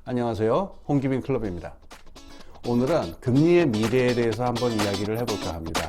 안녕하세요. 홍기빈 클럽입니다. 오늘은 금리의 미래에 대해서 한번 이야기를 해볼까 합니다.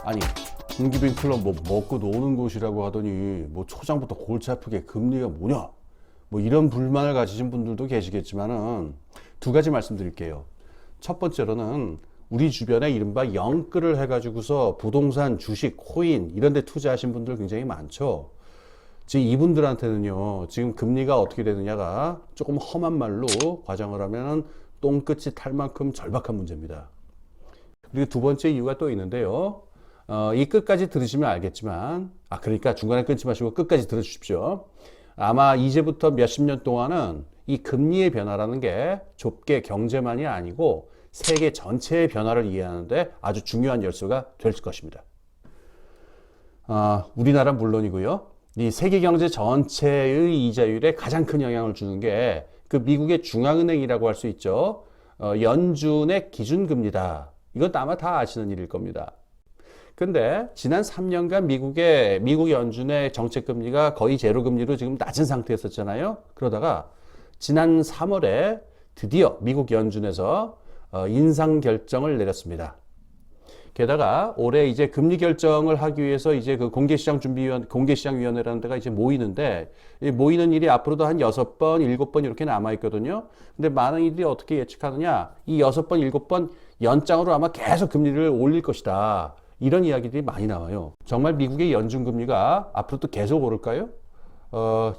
아니, 홍기빈 클럽 뭐 먹고 노는 곳이라고 하더니 뭐 초장부터 골치 아프게 금리가 뭐냐? 뭐 이런 불만을 가지신 분들도 계시겠지만은 두 가지 말씀드릴게요. 첫 번째로는 우리 주변에 이른바 영끌을 해가지고서 부동산, 주식, 코인 이런 데 투자하신 분들 굉장히 많죠. 지금 이분들한테는요, 지금 금리가 어떻게 되느냐가 조금 험한 말로 과장을 하면은 똥끝이 탈 만큼 절박한 문제입니다. 그리고 두 번째 이유가 또 있는데요. 이 끝까지 들으시면 알겠지만, 그러니까 중간에 끊지 마시고 끝까지 들어주십시오. 아마 이제부터 몇십 년 동안은 이 금리의 변화라는 게 좁게 경제만이 아니고 세계 전체의 변화를 이해하는데 아주 중요한 열쇠가 될 것입니다. 우리나라 물론이고요. 이 세계 경제 전체의 이자율에 가장 큰 영향을 주는 게 그 미국의 중앙은행이라고 할 수 있죠. 연준의 기준금리다. 이건 아마 다 아시는 일일 겁니다. 근데 지난 3년간 미국 연준의 정책금리가 거의 제로금리로 지금 낮은 상태였었잖아요. 그러다가 지난 3월에 드디어 미국 연준에서 인상 결정을 내렸습니다. 게다가 올해 이제 금리 결정을 하기 위해서 이제 그 공개시장위원회라는 데가 이제 모이는데, 모이는 일이 앞으로도 한 6번, 7번 이렇게 남아있거든요. 근데 많은 이들이 어떻게 예측하느냐, 이 6번, 7번 연장으로 아마 계속 금리를 올릴 것이다. 이런 이야기들이 많이 나와요. 정말 미국의 연준금리가 앞으로도 계속 오를까요?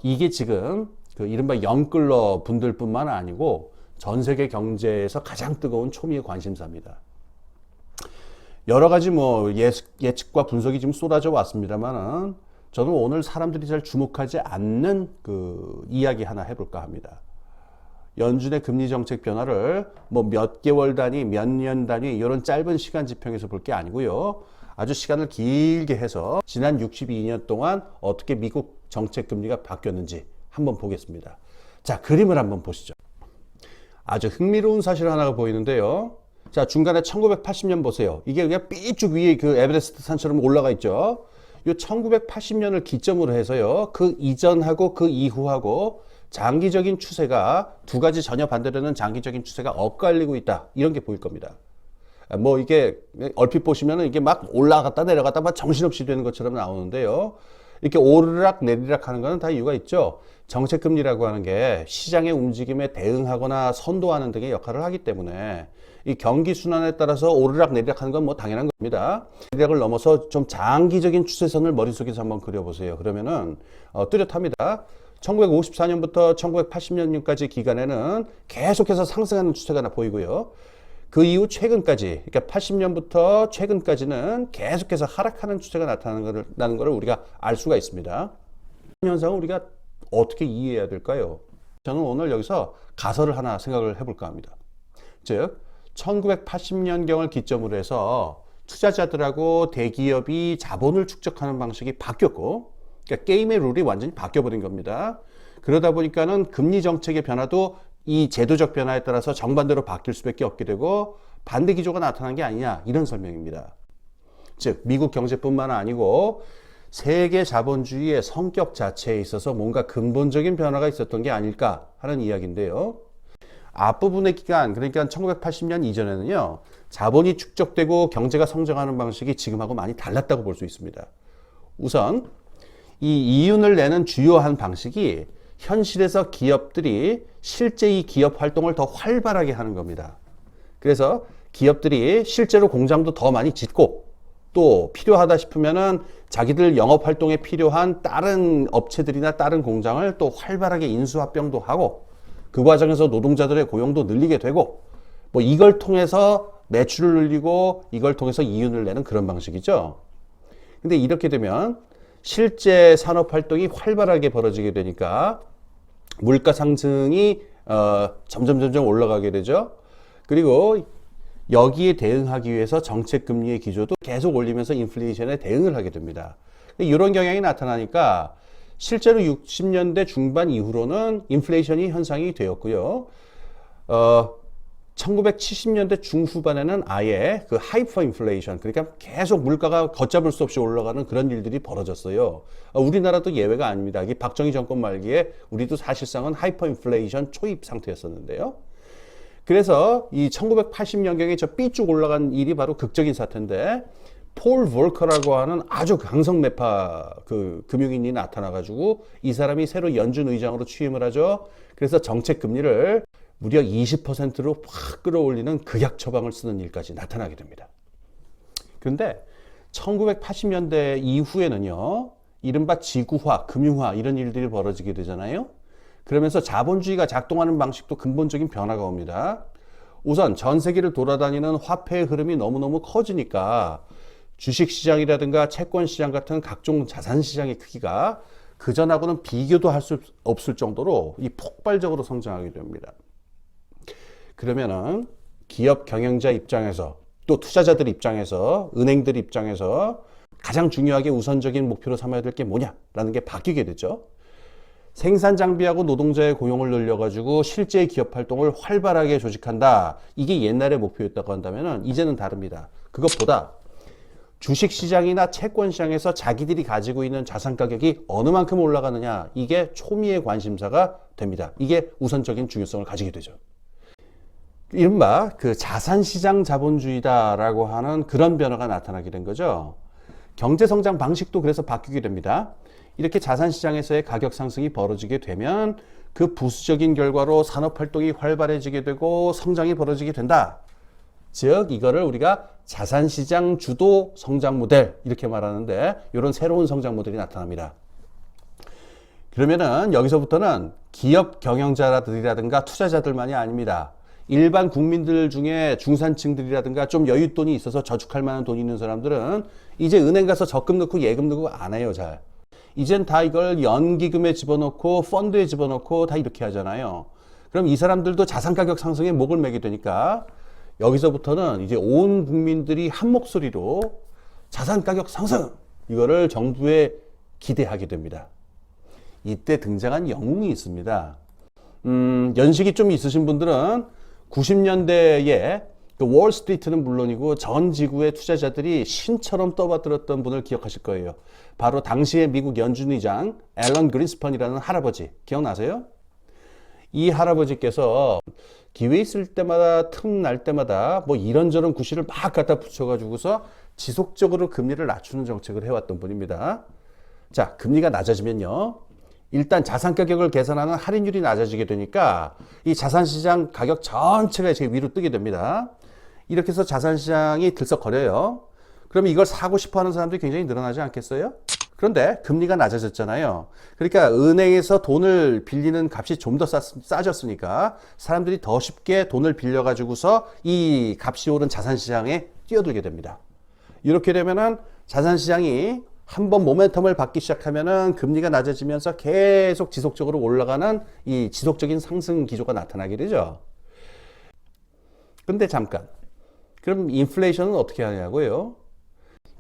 이게 지금 그 이른바 영끌러 분들뿐만 아니고 전 세계 경제에서 가장 뜨거운 초미의 관심사입니다. 여러 가지 뭐 예측과 분석이 지금 쏟아져 왔습니다만은 저는 오늘 사람들이 잘 주목하지 않는 그 이야기 하나 해볼까 합니다. 연준의 금리 정책 변화를 뭐 몇 개월 단위, 몇 년 단위 이런 짧은 시간 지평에서 볼 게 아니고요. 아주 시간을 길게 해서 지난 62년 동안 어떻게 미국 정책 금리가 바뀌었는지 한번 보겠습니다. 자, 그림을 한번 보시죠. 아주 흥미로운 사실 하나가 보이는데요. 자, 중간에 1980년 보세요. 이게 그냥 삐쭉 위에 그 에베레스트 산처럼 올라가 있죠. 이 1980년을 기점으로 해서요. 그 이전하고 그 이후하고 장기적인 추세가 두 가지 전혀 반대되는 장기적인 추세가 엇갈리고 있다. 이런 게 보일 겁니다. 뭐 이게 얼핏 보시면은 이게 막 올라갔다 내려갔다 막 정신없이 되는 것처럼 나오는데요. 이렇게 오르락 내리락 하는 거는 다 이유가 있죠. 정책금리라고 하는 게 시장의 움직임에 대응하거나 선도하는 등의 역할을 하기 때문에 이 경기 순환에 따라서 오르락 내리락 하는 건 뭐 당연한 겁니다. 내리락을 넘어서 좀 장기적인 추세선을 머릿속에서 한번 그려보세요. 그러면은 뚜렷합니다. 1954년부터 1980년까지 기간에는 계속해서 상승하는 추세가 나보이고요. 그 이후 최근까지, 그러니까 80년부터 최근까지는 계속해서 하락하는 추세가 나타나는 것을 우리가 알 수가 있습니다. 이 현상을 우리가 어떻게 이해해야 될까요? 저는 오늘 여기서 가설을 하나 생각을 해볼까 합니다. 즉, 1980년경을 기점으로 해서 투자자들하고 대기업이 자본을 축적하는 방식이 바뀌었고, 그러니까 게임의 룰이 완전히 바뀌어버린 겁니다. 그러다 보니까는 금리 정책의 변화도 이 제도적 변화에 따라서 정반대로 바뀔 수밖에 없게 되고 반대 기조가 나타난 게 아니냐, 이런 설명입니다. 즉, 미국 경제뿐만 아니고 세계 자본주의의 성격 자체에 있어서 뭔가 근본적인 변화가 있었던 게 아닐까 하는 이야기인데요. 앞부분의 기간, 그러니까 1980년 이전에는요, 자본이 축적되고 경제가 성장하는 방식이 지금하고 많이 달랐다고 볼 수 있습니다. 우선 이 이윤을 내는 주요한 방식이 현실에서 기업들이 실제 이 기업 활동을 더 활발하게 하는 겁니다. 그래서 기업들이 실제로 공장도 더 많이 짓고 또 필요하다 싶으면은 자기들 영업 활동에 필요한 다른 업체들이나 다른 공장을 또 활발하게 인수합병도 하고 그 과정에서 노동자들의 고용도 늘리게 되고 뭐 이걸 통해서 매출을 늘리고 이걸 통해서 이윤을 내는 그런 방식이죠. 근데 이렇게 되면 실제 산업 활동이 활발하게 벌어지게 되니까 물가 상승이 점점 올라가게 되죠. 그리고 여기에 대응하기 위해서 정책 금리의 기조도 계속 올리면서 인플레이션에 대응을 하게 됩니다. 이런 경향이 나타나니까 실제로 60년대 중반 이후로는 인플레이션이 현상이 되었고요. 1970년대 중후반에는 아예 그 하이퍼 인플레이션, 그러니까 계속 물가가 걷잡을 수 없이 올라가는 그런 일들이 벌어졌어요. 우리나라도 예외가 아닙니다. 이 박정희 정권 말기에 우리도 사실상은 하이퍼 인플레이션 초입 상태였었는데요. 그래서 이 1980년경에 저 삐쭉 올라간 일이 바로 극적인 사태인데, 폴 볼커라고 하는 아주 강성 매파 그 금융인이 나타나가지고 이 사람이 새로 연준 의장으로 취임을 하죠. 그래서 정책 금리를 무려 20%로 확 끌어올리는 극약 처방을 쓰는 일까지 나타나게 됩니다. 그런데 1980년대 이후에는요, 이른바 지구화, 금융화 이런 일들이 벌어지게 되잖아요. 그러면서 자본주의가 작동하는 방식도 근본적인 변화가 옵니다. 우선 전 세계를 돌아다니는 화폐의 흐름이 너무너무 커지니까 주식시장이라든가 채권시장 같은 각종 자산시장의 크기가 그전하고는 비교도 할 수 없을 정도로 이 폭발적으로 성장하게 됩니다. 그러면은 기업 경영자 입장에서, 또 투자자들 입장에서, 은행들 입장에서 가장 중요하게 우선적인 목표로 삼아야 될 게 뭐냐라는 게 바뀌게 되죠. 생산 장비하고 노동자의 고용을 늘려가지고 실제 기업 활동을 활발하게 조직한다. 이게 옛날의 목표였다고 한다면은 이제는 다릅니다. 그것보다 주식시장이나 채권시장에서 자기들이 가지고 있는 자산 가격이 어느 만큼 올라가느냐, 이게 초미의 관심사가 됩니다. 이게 우선적인 중요성을 가지게 되죠. 이른바 그 자산시장 자본주의다라고 하는 그런 변화가 나타나게 된 거죠. 경제성장 방식도 그래서 바뀌게 됩니다. 이렇게 자산시장에서의 가격 상승이 벌어지게 되면 그 부수적인 결과로 산업활동이 활발해지게 되고 성장이 벌어지게 된다. 즉 이거를 우리가 자산시장 주도 성장 모델 이렇게 말하는데, 이런 새로운 성장 모델이 나타납니다. 그러면은 여기서부터는 기업 경영자들이라든가 투자자들만이 아닙니다. 일반 국민들 중에 중산층들이라든가 좀 여윳돈이 있어서 저축할 만한 돈이 있는 사람들은 이제 은행 가서 적금 넣고 예금 넣고 안 해요, 잘. 이젠 다 이걸 연기금에 집어넣고 펀드에 집어넣고 다 이렇게 하잖아요. 그럼 이 사람들도 자산 가격 상승에 목을 매게 되니까 여기서부터는 이제 온 국민들이 한 목소리로 자산 가격 상승, 이거를 정부에 기대하게 됩니다. 이때 등장한 영웅이 있습니다. 연식이 좀 있으신 분들은 90년대에 그 월스트리트는 물론이고 전 지구의 투자자들이 신처럼 떠받들었던 분을 기억하실 거예요. 바로 당시의 미국 연준 의장 앨런 그린스펀이라는 할아버지, 기억나세요? 이 할아버지께서 기회 있을 때마다, 틈 날 때마다 뭐 이런저런 구실을 막 갖다 붙여가지고서 지속적으로 금리를 낮추는 정책을 해왔던 분입니다. 자, 금리가 낮아지면요, 일단 자산 가격을 계산하는 할인율이 낮아지게 되니까 이 자산시장 가격 전체가 이제 위로 뜨게 됩니다. 이렇게 해서 자산시장이 들썩거려요. 그러면 이걸 사고 싶어 하는 사람들이 굉장히 늘어나지 않겠어요? 그런데 금리가 낮아졌잖아요. 그러니까 은행에서 돈을 빌리는 값이 좀 더 싸졌으니까 사람들이 더 쉽게 돈을 빌려가지고서 이 값이 오른 자산시장에 뛰어들게 됩니다. 이렇게 되면은 자산시장이 한번 모멘텀을 받기 시작하면은 금리가 낮아지면서 계속 지속적으로 올라가는 이 지속적인 상승 기조가 나타나게 되죠. 근데 잠깐, 그럼 인플레이션은 어떻게 하냐고요?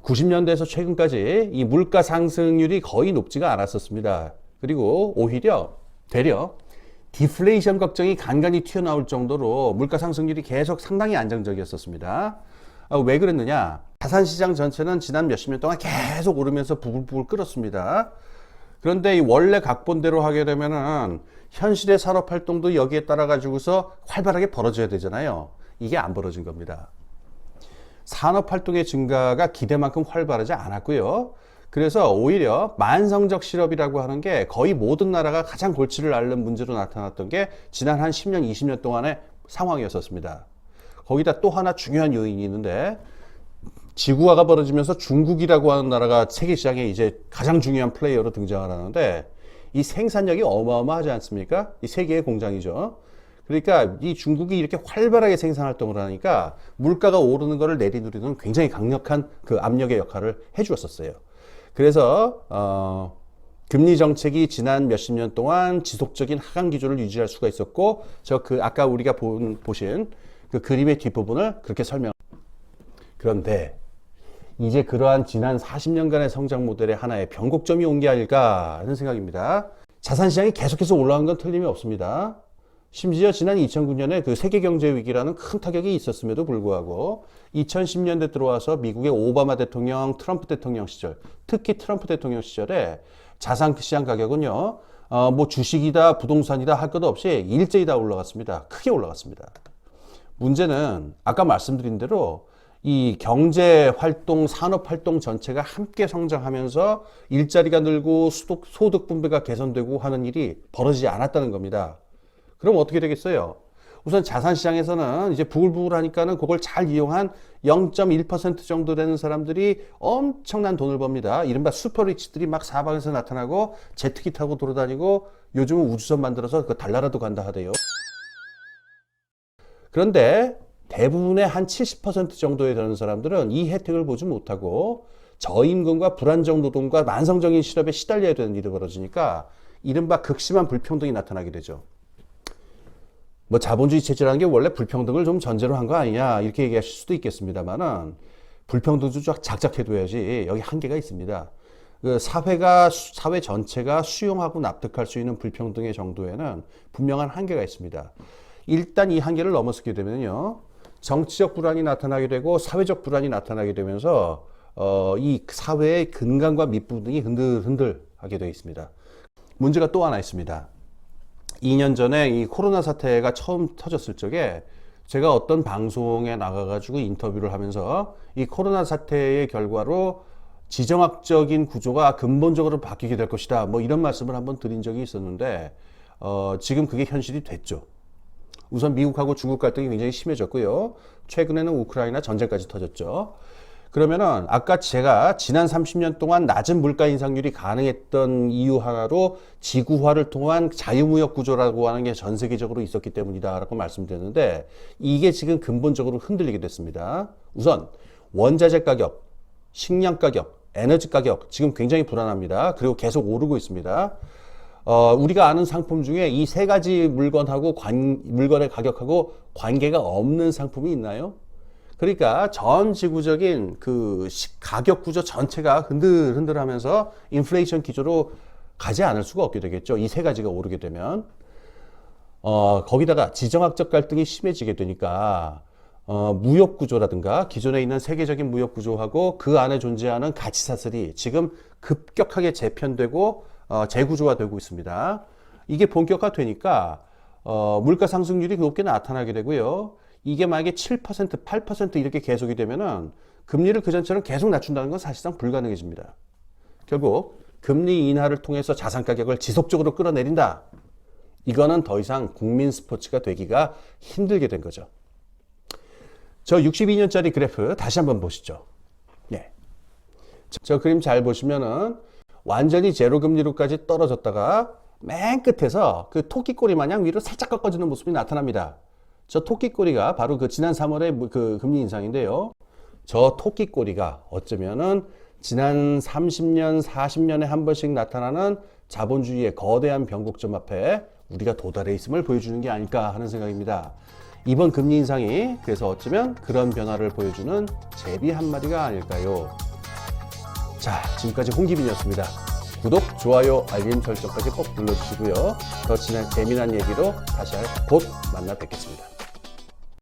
90년대에서 최근까지 이 물가 상승률이 거의 높지가 않았었습니다. 그리고 오히려 되려 디플레이션 걱정이 간간히 튀어나올 정도로 물가 상승률이 계속 상당히 안정적이었었습니다. 왜 그랬느냐? 자산시장 전체는 지난 몇십 년 동안 계속 오르면서 부글부글 끓었습니다. 그런데 이 원래 각본대로 하게 되면은 현실의 산업활동도 여기에 따라 가지고서 활발하게 벌어져야 되잖아요. 이게 안 벌어진 겁니다. 산업활동의 증가가 기대만큼 활발하지 않았고요. 그래서 오히려 만성적 실업이라고 하는 게 거의 모든 나라가 가장 골치를 앓는 문제로 나타났던 게 지난 한 10년, 20년 동안의 상황이었었습니다. 거기다 또 하나 중요한 요인이 있는데, 지구화가 벌어지면서 중국이라고 하는 나라가 세계 시장에 이제 가장 중요한 플레이어로 등장을 하는데, 이 생산력이 어마어마하지 않습니까? 이 세계의 공장이죠. 그러니까 이 중국이 이렇게 활발하게 생산 활동을 하니까 물가가 오르는 것을 내리누리는 굉장히 강력한 그 압력의 역할을 해주었었어요. 그래서 금리 정책이 지난 몇십 년 동안 지속적인 하강 기조를 유지할 수가 있었고, 아까 우리가 보신 그 그림의 뒷부분을 그렇게 설명. 그런데 이제 그러한 지난 40년간의 성장 모델의 하나의 변곡점이 온 게 아닐까 하는 생각입니다. 자산시장이 계속해서 올라간 건 틀림이 없습니다. 심지어 지난 2009년에 그 세계 경제 위기라는 큰 타격이 있었음에도 불구하고 2010년대 들어와서 미국의 오바마 대통령, 트럼프 대통령 시절, 특히 트럼프 대통령 시절에 자산 시장 가격은요, 뭐 주식이다, 부동산이다 할 것 없이 일제히 다 올라갔습니다. 크게 올라갔습니다. 문제는 아까 말씀드린 대로 이 경제 활동, 산업 활동 전체가 함께 성장하면서 일자리가 늘고 소득 분배가 개선되고 하는 일이 벌어지지 않았다는 겁니다. 그럼 어떻게 되겠어요? 우선 자산시장에서는 이제 부글부글 하니까는 그걸 잘 이용한 0.1% 정도 되는 사람들이 엄청난 돈을 법니다. 이른바 슈퍼리치들이 막 사방에서 나타나고 제트기 타고 돌아다니고 요즘은 우주선 만들어서 그 달나라도 간다 하대요. 그런데 대부분의 한 70% 정도에 되는 사람들은 이 혜택을 보지 못하고 저임금과 불안정 노동과 만성적인 실업에 시달려야 되는 일이 벌어지니까 이른바 극심한 불평등이 나타나게 되죠. 뭐 자본주의 체제라는 게 원래 불평등을 좀 전제로 한 거 아니냐 이렇게 얘기하실 수도 있겠습니다만은 불평등도 작작해둬야지 여기 한계가 있습니다. 그 사회 전체가 수용하고 납득할 수 있는 불평등의 정도에는 분명한 한계가 있습니다. 일단 이 한계를 넘어서게 되면요, 정치적 불안이 나타나게 되고 사회적 불안이 나타나게 되면서 이 사회의 근간과 밑부분이 흔들흔들하게 되어 있습니다. 문제가 또 하나 있습니다. 2년 전에 이 코로나 사태가 처음 터졌을 적에 제가 어떤 방송에 나가가지고 인터뷰를 하면서 이 코로나 사태의 결과로 지정학적인 구조가 근본적으로 바뀌게 될 것이다, 뭐 이런 말씀을 한번 드린 적이 있었는데 지금 그게 현실이 됐죠. 우선 미국하고 중국 갈등이 굉장히 심해졌고요. 최근에는 우크라이나 전쟁까지 터졌죠. 그러면은 아까 제가 지난 30년 동안 낮은 물가 인상률이 가능했던 이유 하나로 지구화를 통한 자유무역 구조라고 하는 게 전 세계적으로 있었기 때문이다라고 말씀드렸는데 이게 지금 근본적으로 흔들리게 됐습니다. 우선 원자재 가격, 식량 가격, 에너지 가격 지금 굉장히 불안합니다. 그리고 계속 오르고 있습니다. 우리가 아는 상품 중에 이 세 가지 물건하고 물건의 가격하고 관계가 없는 상품이 있나요? 그러니까 전 지구적인 그 가격 구조 전체가 흔들흔들하면서 인플레이션 기조로 가지 않을 수가 없게 되겠죠. 이 세 가지가 오르게 되면 거기다가 지정학적 갈등이 심해지게 되니까 무역 구조라든가 기존에 있는 세계적인 무역 구조하고 그 안에 존재하는 가치 사슬이 지금 급격하게 재편되고 재구조화되고 있습니다. 이게 본격화되니까 물가 상승률이 높게 나타나게 되고요. 이게 만약에 7%, 8% 이렇게 계속이 되면은 금리를 그전처럼 계속 낮춘다는 건 사실상 불가능해집니다. 결국 금리 인하를 통해서 자산 가격을 지속적으로 끌어내린다. 이거는 더 이상 국민 스포츠가 되기가 힘들게 된 거죠. 저 62년짜리 그래프 다시 한번 보시죠. 네. 저 그림 잘 보시면은 완전히 제로 금리로까지 떨어졌다가 맨 끝에서 그 토끼꼬리 마냥 위로 살짝 꺾어지는 모습이 나타납니다. 저 토끼꼬리가 바로 그 지난 3월의 그 금리 인상인데요. 저 토끼꼬리가 어쩌면은 지난 30년, 40년에 한 번씩 나타나는 자본주의의 거대한 변곡점 앞에 우리가 도달해 있음을 보여주는 게 아닐까 하는 생각입니다. 이번 금리 인상이 그래서 어쩌면 그런 변화를 보여주는 제비 한 마디가 아닐까요? 자, 지금까지 홍기빈이었습니다. 구독, 좋아요, 알림 설정까지 꼭 눌러주시고요. 더 재미난 얘기로 다시 곧 만나 뵙겠습니다.